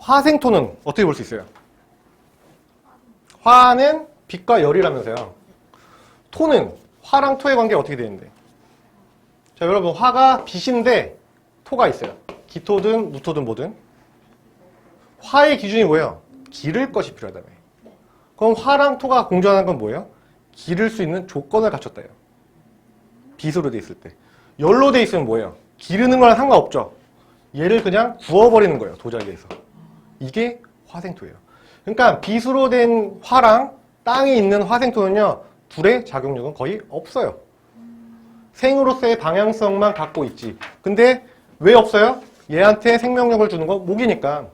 화생토는 어떻게 볼 수 있어요? 화는 빛과 열이라면서요. 토는 화랑 토의 관계가 어떻게 되는데? 자, 여러분, 화가 빛인데 토가 있어요. 기토든 무토든 뭐든. 화의 기준이 뭐예요? 기를 것이 필요하다며. 그럼 화랑 토가 공존하는 건 뭐예요? 기를 수 있는 조건을 갖췄다요. 빛으로 돼 있을 때. 열로 돼 있으면 뭐예요? 기르는 거랑 상관없죠. 얘를 그냥 구워버리는 거예요. 도자기에서. 이게 화생토예요. 그러니까 빛으로 된 화랑 땅이 있는 화생토는요. 불의 작용력은 거의 없어요. 생으로서의 방향성만 갖고 있지. 근데 왜 없어요? 얘한테 생명력을 주는 건 목이니까.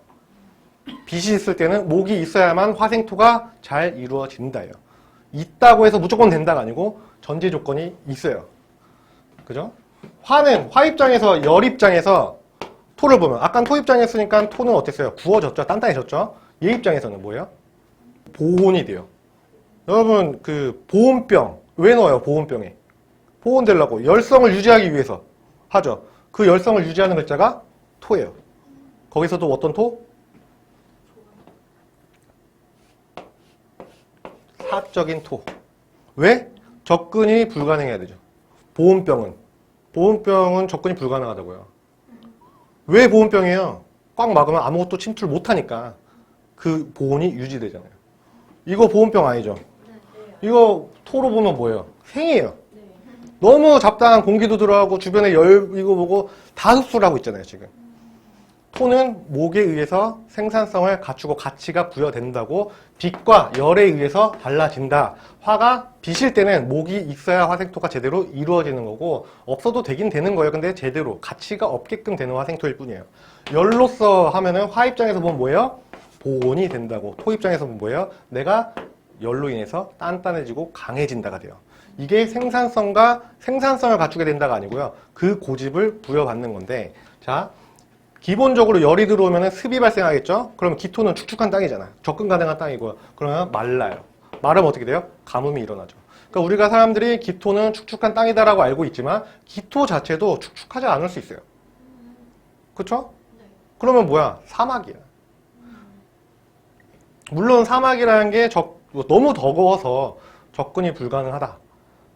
빛이 있을 때는 목이 있어야만 화생토가 잘 이루어진다예요. 있다고 해서 무조건 된다가 아니고 전제 조건이 있어요. 그죠? 화는 화 입장에서 열 입장에서 토를 보면 아까 토 입장이었으니까 토는 어땠어요? 구워졌죠? 단단해졌죠? 얘 입장에서는 뭐예요? 보온이 돼요. 여러분 그 보온병 왜 넣어요? 보온병에 보온되려고 열성을 유지하기 위해서 하죠. 그 열성을 유지하는 글자가 토예요. 거기서도 어떤 토? 사적인 토. 왜? 접근이 불가능해야 되죠. 보온병은 접근이 불가능하다고요. 왜 보온병이에요? 꽉 막으면 아무것도 침투를 못하니까 그 보온이 유지되잖아요. 이거 보온병 아니죠? 이거 토로 보면 뭐예요? 생이에요. 너무 잡다한 공기도 들어가고 주변에 열 이거 보고 다 흡수를 하고 있잖아요 지금. 토는 목에 의해서 생산성을 갖추고 가치가 부여된다고 빛과 열에 의해서 달라진다. 화가 빛일 때는 목이 있어야 화생토가 제대로 이루어지는 거고 없어도 되긴 되는 거예요. 근데 제대로 가치가 없게끔 되는 화생토일 뿐이에요. 열로서 하면은 화 입장에서 보면 뭐예요? 보온이 된다고. 토 입장에서 보면 뭐예요? 내가 열로 인해서 단단해지고 강해진다가 돼요. 이게 생산성을 갖추게 된다가 아니고요. 그 고집을 부여받는 건데 자 기본적으로 열이 들어오면 습이 발생하겠죠? 그러면 기토는 축축한 땅이잖아. 접근 가능한 땅이고요. 그러면 말라요. 마르면 어떻게 돼요? 가뭄이 일어나죠. 그러니까 우리가 사람들이 기토는 축축한 땅이다라고 알고 있지만 기토 자체도 축축하지 않을 수 있어요. 그쵸? 그러면 뭐야? 사막이야. 물론 사막이라는 게 너무 더워서 접근이 불가능하다.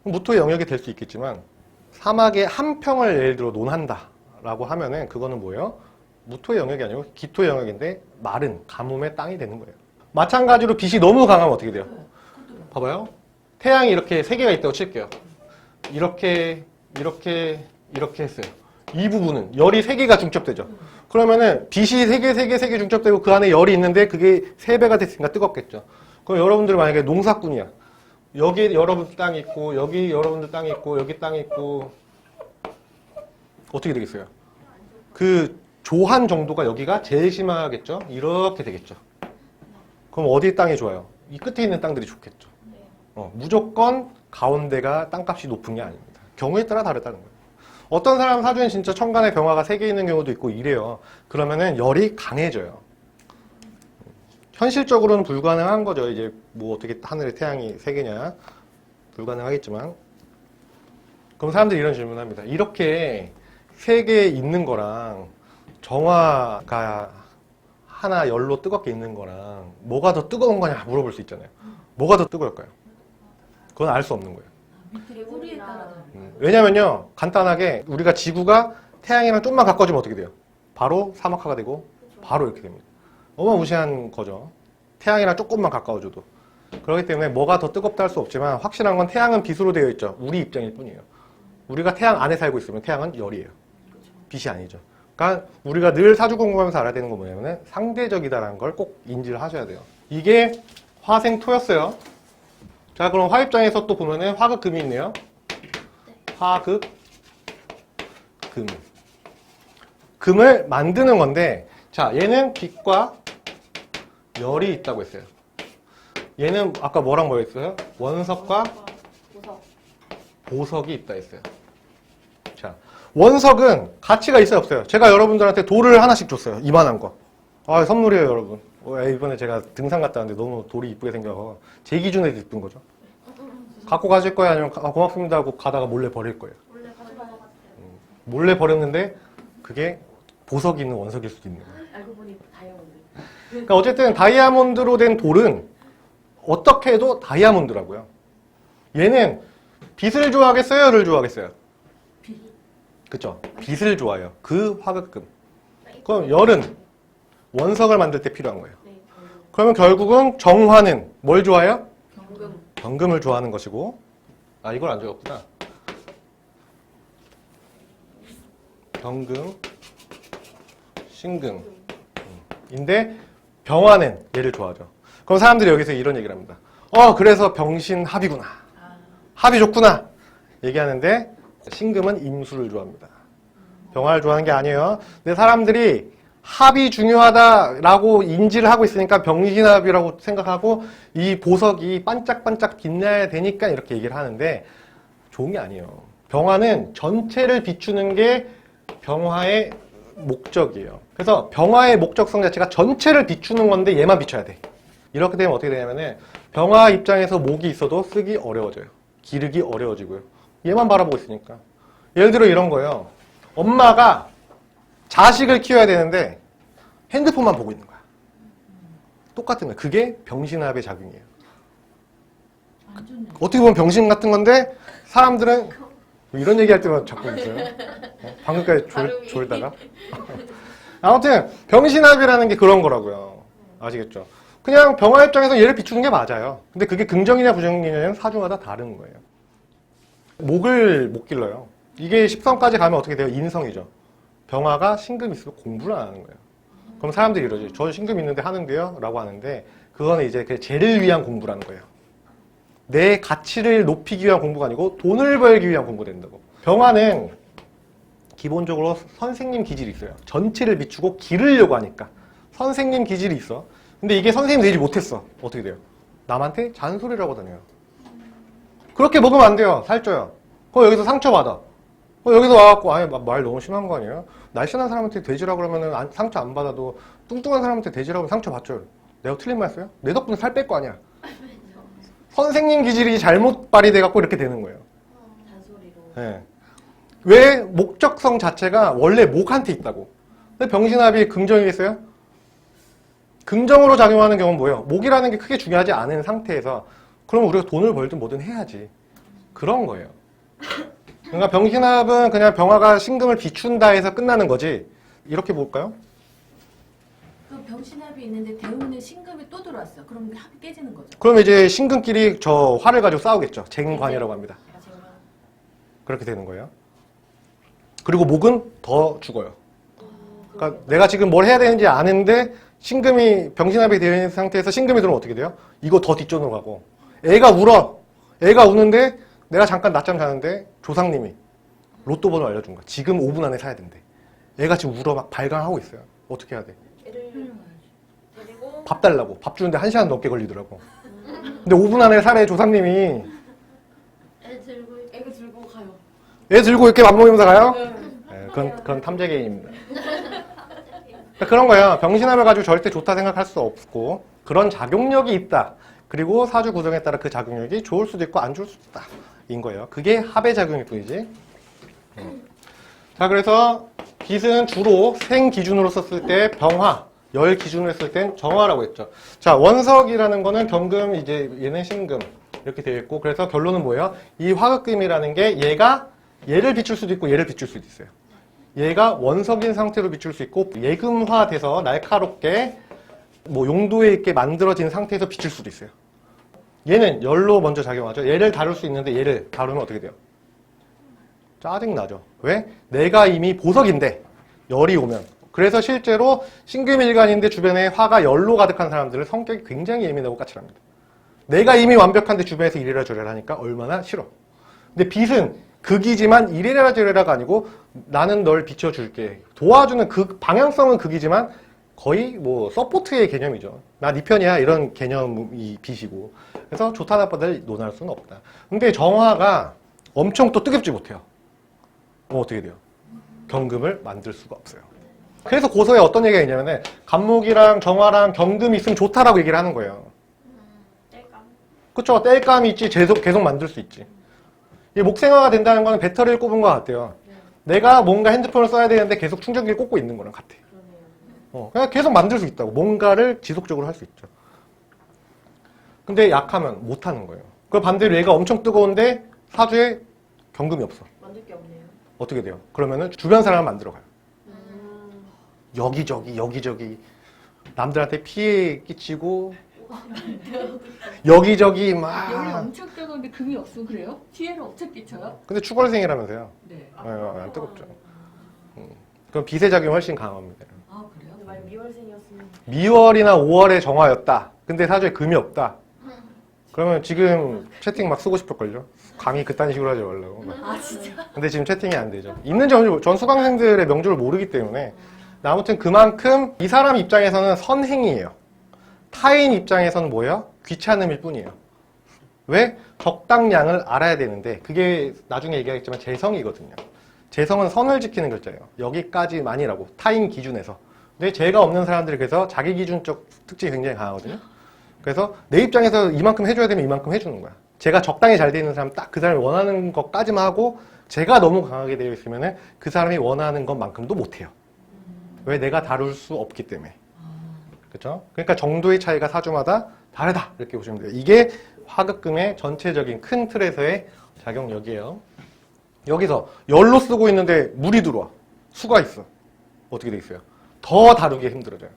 무토의 영역이 될 수 있겠지만 사막의 한 평을 예를 들어 논한다라고 하면은 그거는 뭐예요? 무토의 영역이 아니고 기토의 영역인데 마른 가뭄의 땅이 되는 거예요. 마찬가지로 빛이 너무 강하면 어떻게 돼요? 봐봐요. 태양이 이렇게 세 개가 있다고 칠게요. 이렇게 했어요. 이 부분은 열이 세 개가 중첩되죠. 그러면은 빛이 세 개 중첩되고 그 안에 열이 있는데 그게 세 배가 됐으니까 뜨겁겠죠. 그럼 여러분들 만약에 농사꾼이야. 여기 여러분들 땅이 있고 여기 여러분들 땅이 있고 여기 땅이 있고 어떻게 되겠어요? 그 조한 정도가 여기가 제일 심하겠죠? 이렇게 되겠죠. 그럼 어디 땅이 좋아요? 이 끝에 있는 땅들이 좋겠죠. 무조건 가운데가 땅값이 높은 게 아닙니다. 경우에 따라 다르다는 거예요. 어떤 사람 사주엔 진짜 천간에 병화가 3개 있는 경우도 있고 이래요. 그러면은 열이 강해져요. 현실적으로는 불가능한 거죠. 이제 뭐 어떻게 하늘에 태양이 3개냐? 불가능하겠지만. 그럼 사람들이 이런 질문을 합니다. 이렇게 3개 있는 거랑 정화가 하나 열로 뜨겁게 있는 거랑 뭐가 더 뜨거운 거냐 물어볼 수 있잖아요. 뭐가 더 뜨거울까요? 그건 알 수 없는 거예요. 뿌리에 따라 왜냐면요. 간단하게 우리가 지구가 태양이랑 좀만 가까워지면 어떻게 돼요? 바로 사막화가 되고 바로 이렇게 됩니다. 어마무시한 거죠. 태양이랑 조금만 가까워져도. 그렇기 때문에 뭐가 더 뜨겁다 할 수 없지만 확실한 건 태양은 빛으로 되어 있죠. 우리 입장일 뿐이에요. 우리가 태양 안에 살고 있으면 태양은 열이에요. 빛이 아니죠. 그러니까 우리가 늘 사주 공부하면서 알아야 되는 건 뭐냐면 상대적이다라는 걸 꼭 인지를 하셔야 돼요. 이게 화생토였어요. 자, 그럼 화 입장에서 또 보면은 화극금이 있네요. 화극금. 금을 만드는 건데, 자, 얘는 빛과 열이 있다고 했어요. 얘는 아까 뭐랑 뭐 했어요? 원석과 보석이 있다 했어요. 자, 원석은 가치가 있어요, 없어요? 제가 여러분들한테 돌을 하나씩 줬어요. 이만한 거. 아, 선물이에요, 여러분. 이번에 제가 등산 갔다 왔는데 너무 돌이 이쁘게 생겨서 제 기준에도 이쁜 거죠. 갖고 가실 거예요? 아니면 고맙습니다 하고 가다가 몰래 버릴 거예요? 몰래 버렸는데 그게 보석이 있는 원석일 수도 있는 거예요. 알고 보니 다이아몬드. 그러니까 어쨌든 다이아몬드로 된 돌은 어떻게 해도 다이아몬드라고요. 얘는 빛을 좋아하겠어요? 열을 좋아하겠어요? 그쵸? 빛을 좋아해요. 그 화극금. 그럼 열은 원석을 만들 때 필요한 거예요. 그러면 결국은 정화는 뭘 좋아해요? 경금을 좋아하는 것이고, 아, 이걸 안 적었구나. 경금, 신금. 인데 병화는 얘를 좋아하죠. 그럼 사람들이 여기서 이런 얘기를 합니다. 그래서 병신합이구나. 합이 좋구나. 얘기하는데 신금은 임수를 좋아합니다. 병화를 좋아하는 게 아니에요. 근데 사람들이 합이 중요하다라고 인지를 하고 있으니까 병신합이라고 생각하고 이 보석이 반짝반짝 빛나야 되니까 이렇게 얘기를 하는데 좋은 게 아니에요. 병화는 전체를 비추는 게 병화의 목적이에요. 그래서 병화의 목적성 자체가 전체를 비추는 건데 얘만 비춰야 돼. 이렇게 되면 어떻게 되냐면은 병화 입장에서 목이 있어도 쓰기 어려워져요. 기르기 어려워지고요. 얘만 바라보고 있으니까. 예를 들어 이런 거예요. 엄마가 자식을 키워야 되는데 핸드폰만 보고 있는 거야. 똑같은 거야. 그게 병신합의 작용이에요. 어떻게 보면 병신 같은 건데 사람들은 이런 얘기할 때만 자꾸 있어요. 방금까지 졸다가. 아무튼 병신합이라는 게 그런 거라고요. 아시겠죠? 그냥 병화 입장에서 얘를 비추는 게 맞아요. 근데 그게 긍정이냐 부정이냐는 사주마다 다른 거예요. 목을 못 길러요. 이게 10성까지 가면 어떻게 돼요? 인성이죠. 병화가 신금 있으면 공부를 안 하는 거예요. 그럼 사람들이 이러죠. 저 신금 있는데 하는데요? 라고 하는데 그거는 이제 그 쟤를 위한 공부라는 거예요. 내 가치를 높이기 위한 공부가 아니고 돈을 벌기 위한 공부가 된다고. 병화는 기본적으로 선생님 기질이 있어요. 전체를 비추고 기르려고 하니까. 선생님 기질이 있어. 근데 이게 선생님 되지 못했어. 어떻게 돼요? 남한테 잔소리를 하고 다녀요. 그렇게 먹으면 안 돼요. 살쪄요. 여기서 상처받아. 여기서 와갖고 아니 말 너무 심한 거 아니에요? 날씬한 사람한테 돼지라고 그러면 상처 안 받아도 뚱뚱한 사람한테 돼지라고 상처 받죠. 내가 틀린 말 했어요? 내 덕분에 살 뺄 거 아니야. 선생님 기질이 잘못 발휘돼갖고 이렇게 되는 거예요. 잔소리로. 네. 왜? 목적성 자체가 원래 목한테 있다고. 근데 병신합이 긍정이겠어요? 긍정으로 작용하는 경우는 뭐예요? 목이라는 게 크게 중요하지 않은 상태에서 그러면 우리가 돈을 벌든 뭐든 해야지. 그런 거예요. 그러니까 병신합은 그냥 병화가 신금을 비춘다 해서 끝나는 거지. 이렇게 볼까요? 그 병신합이 있는데 대운에 신금이 또 들어왔어요. 그럼 합이 깨지는 거죠. 그럼 이제 신금끼리 저 화를 가지고 싸우겠죠. 쟁관이라고 합니다. 그렇게 되는 거예요. 그리고 목은 더 죽어요. 그러니까 내가 지금 뭘 해야 되는지 아는데 신금이 병신합이 되어 있는 상태에서 신금이 들어오면 어떻게 돼요? 이거 더 뒷전으로 가고 애가 울어. 애가 우는데 내가 잠깐 낮잠 자는데 조상님이 로또 번호 알려준 거야. 지금 5분 안에 사야 된대. 애가 지금 울어 막 발광하고 있어요. 어떻게 해야 돼? 데리고 밥 달라고. 밥 주는데 1시간 넘게 걸리더라고. 근데 5분 안에 사래 조상님이. 애 들고 가요. 애 들고 이렇게 밥 먹으면서 가요? 네, 그건 탐재개인입니다. 그런 거예요. 병신합을 가지고 절대 좋다 생각할 수 없고 그런 작용력이 있다. 그리고 사주 구성에 따라 그 작용력이 좋을 수도 있고 안 좋을 수도 있다. 인 거예요. 그게 합의 작용일 뿐이지. 자, 그래서 빛은 주로 생 기준으로 썼을 때 병화, 열 기준으로 했을 땐 정화라고 했죠. 자, 원석이라는 거는 경금, 이제 얘는 신금 이렇게 되어 있고 그래서 결론은 뭐예요? 이 화극금이라는 게 얘를 비출 수도 있고 얘를 비출 수도 있어요. 얘가 원석인 상태로 비출 수 있고 예금화돼서 날카롭게 뭐 용도에 있게 만들어진 상태에서 비출 수도 있어요. 얘는 열로 먼저 작용하죠. 얘를 다룰 수 있는데 얘를 다루면 어떻게 돼요? 짜증나죠. 왜? 내가 이미 보석인데 열이 오면. 그래서 실제로 신금일간인데 주변에 화가 열로 가득한 사람들은 성격이 굉장히 예민하고 까칠합니다. 내가 이미 완벽한데 주변에서 이래라 저래라 하니까 얼마나 싫어. 근데 빛은 극이지만 이래라 저래라가 아니고 나는 널 비춰줄게. 도와주는 극, 방향성은 극이지만 거의 뭐 서포트의 개념이죠. 나 네 편이야 이런 개념이 빛이고. 그래서 좋다 나쁘다를 논할 수는 없다. 근데 정화가 엄청 또 뜨겁지 못해요. 그럼 어떻게 돼요? 경금을 만들 수가 없어요. 그래서 고서에 어떤 얘기가 있냐면은 간목이랑 정화랑 경금이 있으면 좋다라고 얘기를 하는 거예요. 뗄감. 그쵸? 뗄감이 있지 계속 만들 수 있지. 이 목생화가 된다는 거는 배터리를 꼽은 것 같아요. 내가 뭔가 핸드폰을 써야 되는데 계속 충전기를 꽂고 있는 거랑 같아. 그냥 계속 만들 수 있다고. 뭔가를 지속적으로 할 수 있죠. 근데 약하면 못 하는 거예요. 그 반대로 얘가 엄청 뜨거운데 사주에 경금이 없어. 만들 게 없네요. 어떻게 돼요? 그러면은 주변 사람을 만들어 가요. 여기저기 남들한테 피해 끼치고 여기저기 열이 막. 엄청 뜨거운데 금이 없으면 그래요? 피해를 엄청 끼쳐요? 근데 추벌생이라면서요. 네. 안 뜨겁죠. 그럼 빛의 작용이 훨씬 강합니다. 아 그래요? 근데 만약 미월생이었으면 미월이나 5월의 정화였다. 근데 사주에 금이 없다. 그러면 지금 채팅 막 쓰고 싶을걸요? 감히 그딴 식으로 하지 말라고. 아 진짜? 근데 지금 채팅이 안 되죠. 있는지 없는지 전 수강생들의 명주를 모르기 때문에. 아무튼 그만큼 이 사람 입장에서는 선행이에요. 타인 입장에서는 뭐예요? 귀찮음일 뿐이에요. 왜? 적당량을 알아야 되는데 그게 나중에 얘기하겠지만 재성이거든요. 재성은 선을 지키는 글자예요. 여기까지만이라고. 타인 기준에서. 근데 죄가 없는 사람들이 그래서 자기 기준적 특징이 굉장히 강하거든요. 그래서 내 입장에서 이만큼 해줘야 되면 이만큼 해주는 거야. 제가 적당히 잘 돼 있는 사람 딱 그 사람이 원하는 것까지만 하고 제가 너무 강하게 되어 있으면 그 사람이 원하는 것만큼도 못해요. 왜? 내가 다룰 수 없기 때문에. 그렇죠? 그러니까 정도의 차이가 사주마다 다르다 이렇게 보시면 돼요. 이게 화극금의 전체적인 큰 틀에서의 작용력이에요. 여기서 열로 쓰고 있는데 물이 들어와. 수가 있어. 어떻게 되겠어요? 더 다루기 힘들어져요.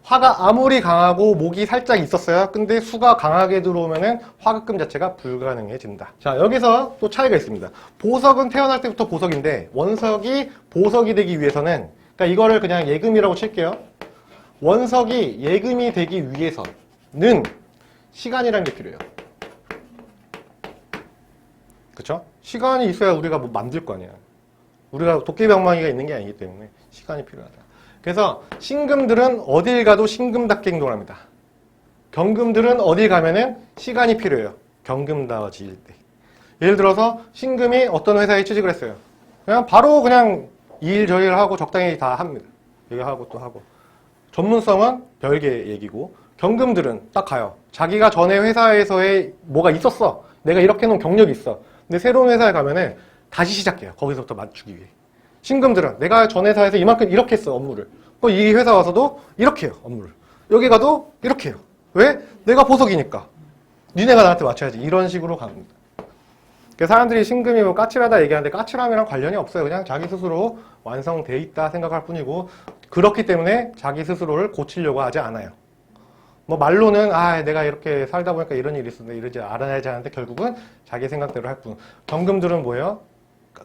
화가 아무리 강하고 목이 살짝 있었어요. 근데 수가 강하게 들어오면은 화극금 자체가 불가능해진다. 자, 여기서 또 차이가 있습니다. 보석은 태어날 때부터 보석인데 원석이 보석이 되기 위해서는, 그러니까 이거를 그냥 예금이라고 칠게요. 원석이 예금이 되기 위해서는 시간이라는 게 필요해요. 그쵸? 시간이 있어야 우리가 뭐 만들 거 아니야. 우리가 도깨비방망이가 있는 게 아니기 때문에 시간이 필요하다. 그래서 신금들은 어딜 가도 신금답게 행동합니다. 경금들은 어딜 가면은 시간이 필요해요. 경금다워질 때. 예를 들어서 신금이 어떤 회사에 취직을 했어요. 그냥 바로 그냥 이 일 저 일 하고 적당히 다 합니다. 이거 하고 또 하고. 전문성은 별개 얘기고, 경금들은 딱 가요. 자기가 전에 회사에서의 뭐가 있었어. 내가 이렇게 해놓은 경력이 있어. 근데 새로운 회사에 가면은 다시 시작해요. 거기서부터 맞추기 위해. 신금들은 내가 전 회사에서 이만큼 이렇게 했어, 업무를. 이 회사 와서도 이렇게 해요, 업무를. 여기 가도 이렇게 해요. 왜? 내가 보석이니까. 니네가 나한테 맞춰야지. 이런 식으로 갑니다. 그래서 사람들이 신금이 뭐 까칠하다 얘기하는데 까칠함이랑 관련이 없어요. 그냥 자기 스스로 완성돼 있다 생각할 뿐이고, 그렇기 때문에 자기 스스로를 고치려고 하지 않아요. 뭐 말로는 내가 이렇게 살다 보니까 이런 일이 있었는데 이러지 알아야지 하는데 결국은 자기 생각대로 할 뿐. 경금들은 뭐예요?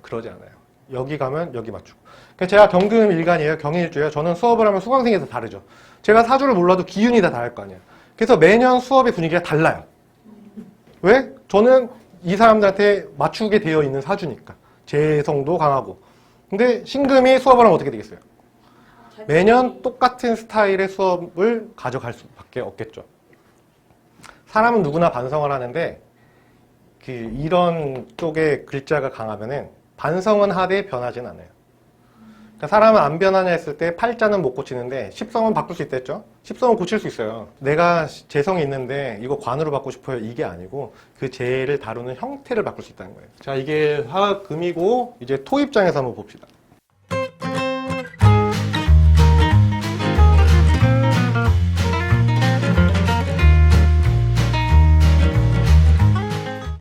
그러지 않아요. 여기 가면 여기 맞추고. 그러니까 제가 경금 일간이에요. 경일주예요. 저는 수업을 하면 수강생이 다 다르죠. 제가 사주를 몰라도 기운이 다 다를 거 아니에요. 그래서 매년 수업의 분위기가 달라요. 왜? 저는 이 사람들한테 맞추게 되어 있는 사주니까. 재성도 강하고. 근데 신금이 수업을 하면 어떻게 되겠어요? 매년 똑같은 스타일의 수업을 가져갈 수밖에 없겠죠. 사람은 누구나 반성을 하는데 이런 쪽의 글자가 강하면은 반성은 하되 변하진 않아요. 그러니까 사람은 안 변하냐 했을 때 팔자는 못 고치는데 십성은 바꿀 수 있다 했죠? 십성은 고칠 수 있어요. 내가 재성이 있는데 이거 관으로 받고 싶어요. 이게 아니고 그 재를 다루는 형태를 바꿀 수 있다는 거예요. 자, 이게 화금이고 이제 토 입장에서 한번 봅시다.